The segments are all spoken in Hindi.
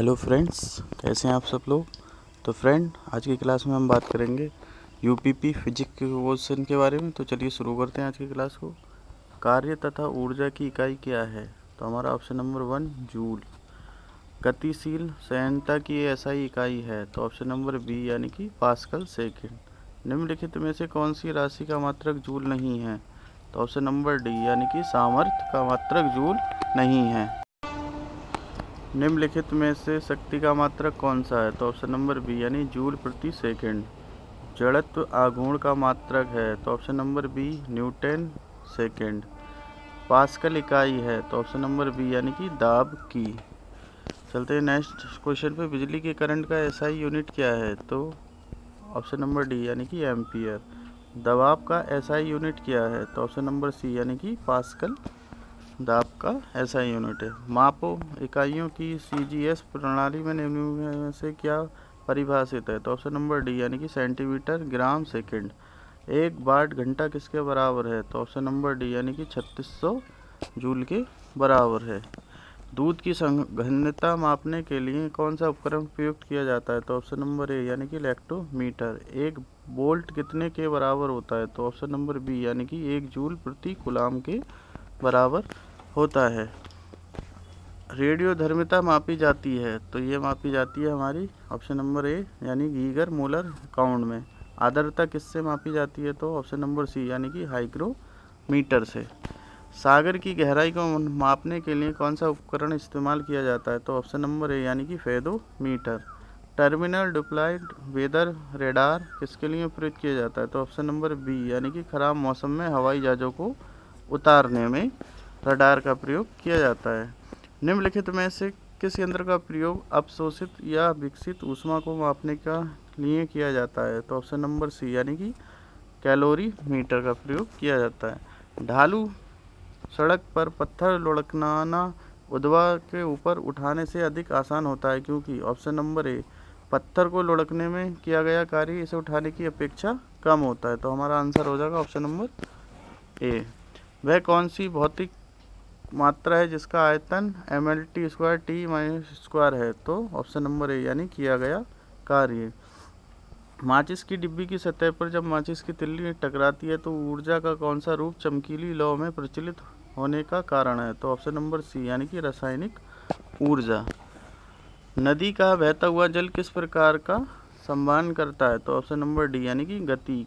हेलो फ्रेंड्स, कैसे हैं आप सब लोग। तो फ्रेंड, आज की क्लास में हम बात करेंगे यूपीपी फिजिक्स के क्वेश्चन के बारे में। तो चलिए शुरू करते हैं आज की क्लास को। कार्य तथा ऊर्जा की इकाई क्या है? तो हमारा ऑप्शन नंबर 1 जूल। गतिशील संयंत्रता की एसआई इकाई है तो ऑप्शन नंबर बी यानी कि पास्कल सेकेंड। निम्नलिखित में से कौन सी राशि का मात्रक जूल नहीं है? तो ऑप्शन नंबर डी यानी कि सामर्थ्य का मात्रक जूल नहीं है। निम्नलिखित में से शक्ति का मात्रक कौन सा है? तो ऑप्शन नंबर बी यानी जूल प्रति सेकंड। जड़त्व आघूर्ण का मात्रक है तो option number B newton second. Pascal इकाई है तो ऑप्शन नंबर बी यानी कि दाब की। चलते हैं नेक्स्ट क्वेश्चन पे। बिजली के करंट का एसआई यूनिट क्या है? तो ऑप्शन नंबर डी यानी कि एम्पियर। दबाव का एसआई यूनिट क्या है? तो ऑप्शन नंबर सी यानी कि पास्कल दाब का ऐसा यूनिट है। मापों इकाइयों की सीजीएस प्रणाली में निम्न में से क्या परिभाषित है? तो ऑप्शन नंबर डी यानी कि सेंटीमीटर ग्राम सेकंड। एक वाट घंटा किसके बराबर है? तो ऑप्शन नंबर डी यानी कि 3600 जूल के बराबर है। दूध की घनता मापने के लिए कौन सा उपकरण प्रयुक्त किया जाता है? तो ऑप्शन नंबर ए यानी कि लैक्टोमीटर। एक वोल्ट कितने के बराबर होता है? तो ऑप्शन नंबर बी यानी कि 1 जूल प्रति कूलाम के बराबर होता है। रेडियोधर्मिता मापी जाती है तो ये मापी जाती है हमारी ऑप्शन नंबर ए यानी गीगर मोलर काउंट में। आर्द्रता किससे मापी जाती है? तो ऑप्शन नंबर सी यानी कि हाइग्रोमीटर से। सागर की गहराई को मापने के लिए कौन सा उपकरण इस्तेमाल किया जाता है? तो ऑप्शन नंबर ए यानी कि fathometer. Terminal deployed weather radar किसके लिए प्रयुक्त किया जाता है? तो ऑप्शन नंबर बी यानी कि खराब मौसम में हवाई जहाज़ों को उतारने में रडार का प्रयोग किया जाता है। निम्नलिखित में से किस यंत्र का प्रयोग अवशोषित या विकसित ऊष्मा को मापने का लिए किया जाता है? तो ऑप्शन नंबर सी यानी कि कैलोरीमीटर का प्रयोग किया जाता है। ढालू सड़क पर पत्थर लुढ़कना उद्वाह के ऊपर उठाने से अधिक आसान होता है क्योंकि ऑप्शन नंबर ए पत्थर को लुढ़कने में किया गया कार्य इसे उठाने की अपेक्षा कम होता है। तो हमारा आंसर हो जाएगा ऑप्शन नंबर ए। वह कौन सी भौतिक मात्रा है जिसका आयतन mlt² t-² है? तो ऑप्शन नंबर ए यानी किया गया कार्य। माचिस की डिब्बी की सतह पर जब माचिस की तिल्ली टकराती है तो ऊर्जा का कौन सा रूप चमकीली लौ में प्रचलित होने का कारण है? तो ऑप्शन नंबर सी यानी कि रासायनिक ऊर्जा। नदी का बहता हुआ जल किस प्रकार का संवहन करता है? तो ऑप्शन नंबर डी यानी कि गति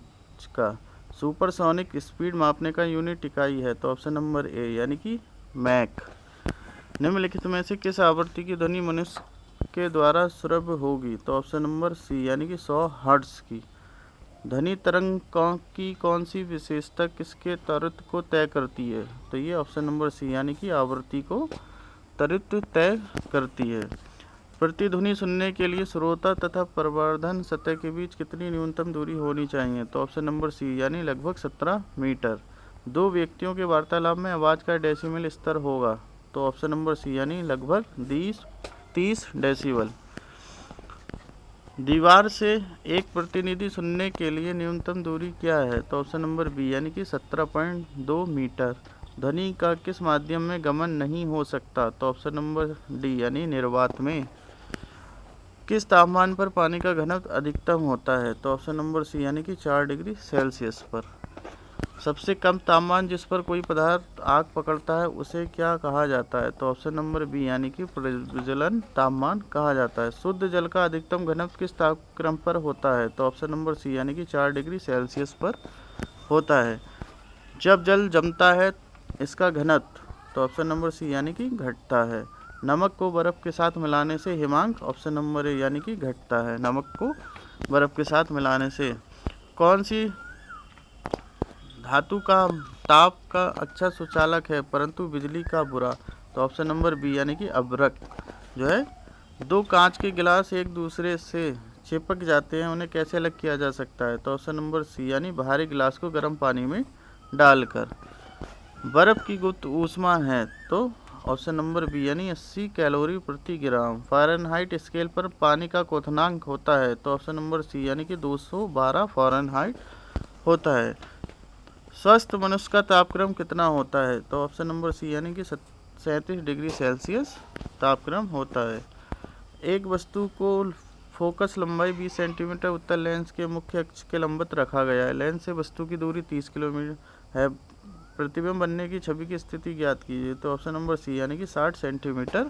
का। सुपरसोनिक स्पीड मापने का यूनिट इकाई है? तो ऑप्शन नंबर ए यानी कि मैक। निम्नलिखित में से किस आवृत्ति की ध्वनि मनुष्य के द्वारा श्रव्य होगी? तो ऑप्शन नंबर सी यानी कि 100 हर्ट्ज की। ध्वनि तरंग की कौन सी विशेषता किसके त्वरित को तय करती है? तो ये ऑप्शन नंबर सी यानी कि आवृत्ति को त्वरित तय करती है। प्रतिध्वनि सुनने के लिए श्रोता तथा प्रवर्धन सतह के बीच कितनी न्यूनतम दूरी होनी चाहिए? तो ऑप्शन नंबर सी यानी लगभग 17 मीटर। दो व्यक्तियों के वार्तालाप में आवाज़ का डेसिबल स्तर होगा? तो ऑप्शन नंबर सी यानी लगभग 30 डेसिबल। दीवार से एक प्रतिनिधि सुनने के लिए न्यूनतम दूरी क्या है? तो ऑप्शन नंबर बी यानी कि 17.2 मीटर। ध्वनि का किस माध्यम में गमन नहीं हो सकता? तो ऑप्शन नंबर डी यानी निर्वात में। किस तापमान पर पानी का घनत्व अधिकतम होता है? तो ऑप्शन नंबर सी यानी कि 4 डिग्री सेल्सियस पर। सबसे कम तापमान जिस पर कोई पदार्थ आग पकड़ता है उसे क्या कहा जाता है? तो ऑप्शन नंबर बी यानी कि प्रज्वलन तापमान कहा जाता है। शुद्ध जल का अधिकतम घनत्व किस तापक्रम पर होता है? तो ऑप्शन नंबर सी यानी कि 4 डिग्री सेल्सियस पर होता है। जब जल जमता है इसका घनत्व? तो ऑप्शन नंबर सी यानी कि घटता है। नमक को बर्फ़ के साथ मिलाने से हिमांक? ऑप्शन नंबर ए यानी कि घटता है। नमक को बर्फ़ के साथ मिलाने से। कौन सी धातु का ताप का अच्छा सुचालक है परंतु बिजली का बुरा? तो ऑप्शन नंबर बी यानी कि अभ्रक जो है। दो कांच के गिलास एक दूसरे से चिपक जाते हैं, उन्हें कैसे अलग किया जा सकता है? तो ऑप्शन नंबर सी यानी बाहरी गिलास को गर्म पानी में डालकर। बर्फ़ की गुप्त ऊष्मा है? तो ऑप्शन नंबर बी यानी 80 कैलोरी प्रति ग्राम। फ़ारेनहाइट स्केल पर पानी का क्वथनांक होता है? तो ऑप्शन नंबर सी यानी कि 212 फ़ारेनहाइट होता है। स्वस्थ मनुष्य का तापक्रम कितना होता है? तो ऑप्शन नंबर सी यानी कि 37 डिग्री सेल्सियस तापक्रम होता है। एक वस्तु को फोकस लंबाई 20 सेंटीमीटर उत्तर लेंस के मुख्य अक्ष के लंबवत रखा गया है। लेंस से वस्तु की दूरी 30 किलोमीटर है। प्रतिबिंब बनने की छवि की स्थिति ज्ञात कीजिए। तो ऑप्शन नंबर सी यानी कि 60 सेंटीमीटर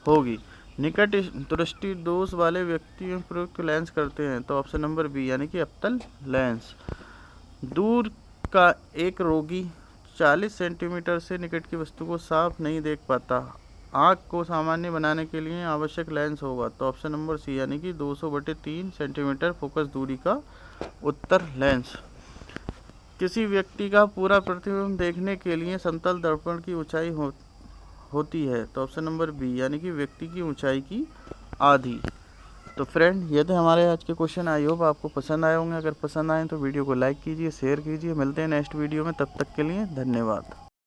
होगी। निकट दृष्टि दोष वाले व्यक्ति प्रयुक्त लेंस करते हैं। तो ऑप्शन नंबर बी यानी कि अवतल लेंस। दूर का एक रोगी 40 सेंटीमीटर से निकट की वस्तु को साफ नहीं देख पाता। आँख को सामान्य बनाने के लिए आवश्यक लेंस होगा। तो ऑप्शन नंबर सी यानी कि 200/3 सेंटीमीटर फोकस दूरी का उत्तर लेंस। किसी व्यक्ति का पूरा प्रतिबिंब देखने के लिए समतल दर्पण की ऊंचाई होती है। तो ऑप्शन नंबर बी यानी कि व्यक्ति की ऊंचाई की आधी। तो फ्रेंड, ये थे हमारे आज के क्वेश्चन। आई होप आपको पसंद आए होंगे। अगर पसंद आए तो वीडियो को लाइक कीजिए, शेयर कीजिए। मिलते हैं नेक्स्ट वीडियो में, तब तक के लिए धन्यवाद।